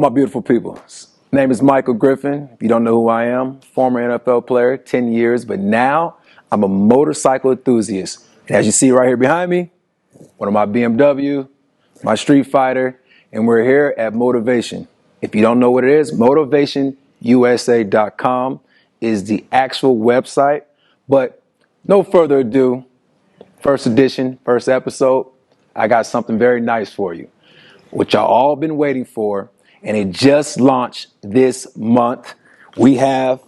my beautiful people. Name is Michael Griffin. If you don't know who I am, former NFL player, 10 years, but now I'm a motorcycle enthusiast. And as you see right here behind me, one of my BMW, my Street Fighter, and we're here at Motovation. If you don't know what it is, motovationusa.com is the actual website. But no further ado, first edition, first episode, I got something very nice for you, which y'all all been waiting for, and it just launched this month. We have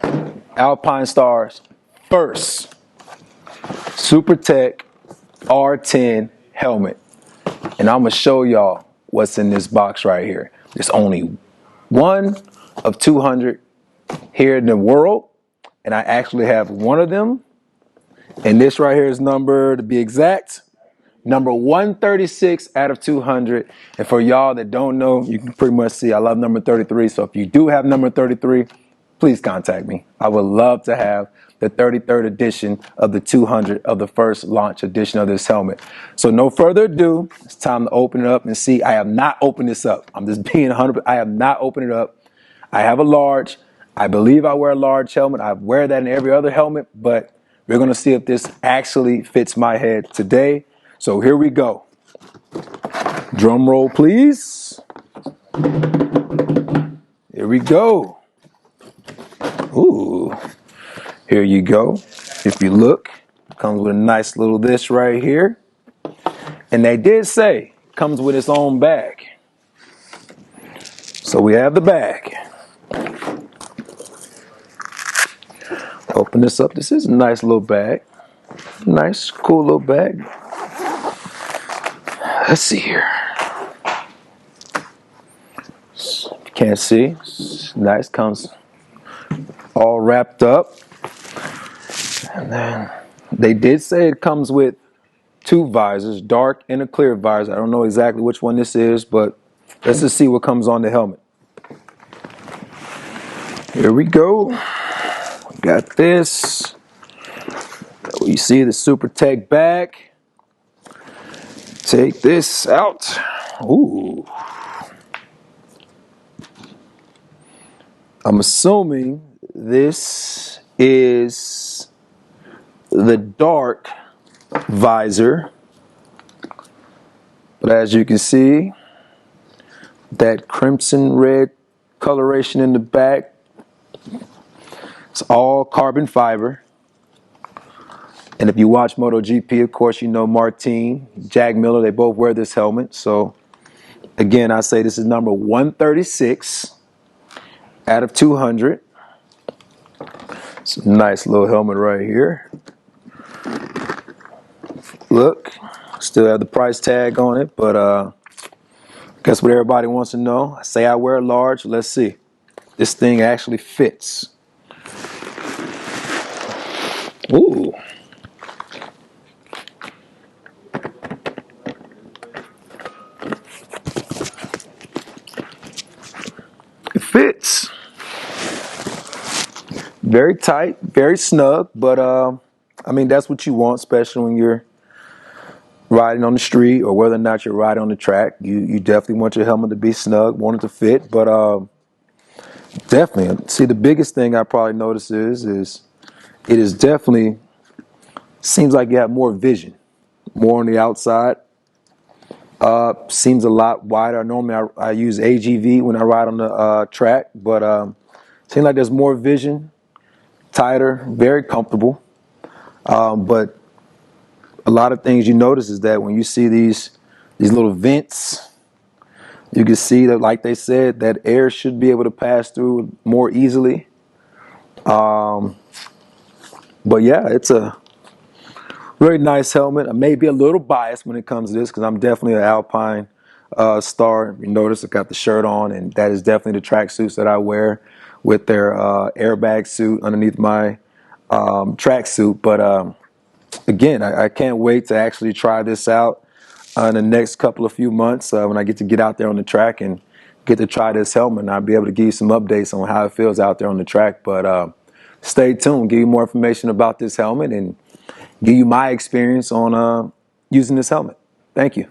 Alpinestars first Supertech R10 helmet. And I'm gonna show y'all what's in this box right here. There's only one of 200 here in the world, and I actually have one of them. And this right here is number, to be exact, number 136 out of 200. And for y'all that don't know, you can pretty much see I love number 33. So if you do have number 33, please contact me. I would love to have the 33rd edition of the 200 of the first launch edition of this helmet. So no further ado, it's time to open it up and see. I have not opened this up. I'm just being 100%. I have not opened it up. I have a large. I believe I wear a large helmet. I wear that in every other helmet, but we're going to see if this actually fits my head today. So here we go. Drum roll, please. Here we go. Ooh, here you go. If you look, it comes with a nice little this right here. And they did say it comes with its own bag. So we have the bag. Open this up. This is a nice little bag. Nice, cool little bag. Let's see here. You can't see. It's nice. Comes all wrapped up. And then they did say it comes with two visors, dark and a clear visor. I don't know exactly which one this is, but let's just see what comes on the helmet. Here we go. We got this. You see the Supertech bag. Take this out. Ooh. I'm assuming this is the dark visor. But as you can see, that crimson red coloration in the back, it's all carbon fiber. And if you watch MotoGP, of course, you know Martin, Jack Miller, they both wear this helmet. So, again, I say this is number 136 out of 200. It's a nice little helmet right here. Look, still have the price tag on it, but guess what everybody wants to know? I say I wear a large. Let's see. This thing actually fits. Ooh. It fits. Very tight, very snug, but I mean, that's what you want, especially when you're riding on the street or whether or not you're riding on the track. You definitely want your helmet to be snug, want it to fit, but definitely, see, the biggest thing I probably notice is it is definitely, seems like you have more vision, more on the outside. Seems a lot wider. Normally I use AGV when I ride on the track, but seems like there's more vision, tighter, very comfortable. But a lot of things you notice is that when you see these little vents, you can see that, like they said, that air should be able to pass through more easily. But yeah, it's a very nice helmet. I may be a little biased when it comes to this because I'm definitely an Alpine star. You notice I got the shirt on, and that is definitely the track suits that I wear with their airbag suit underneath my track suit. But again, I can't wait to actually try this out in the next couple of few months when I get out there on the track and get to try this helmet. And I'll be able to give you some updates on how it feels out there on the track. But stay tuned, give you more information about this helmet and give you my experience on using this helmet. Thank you.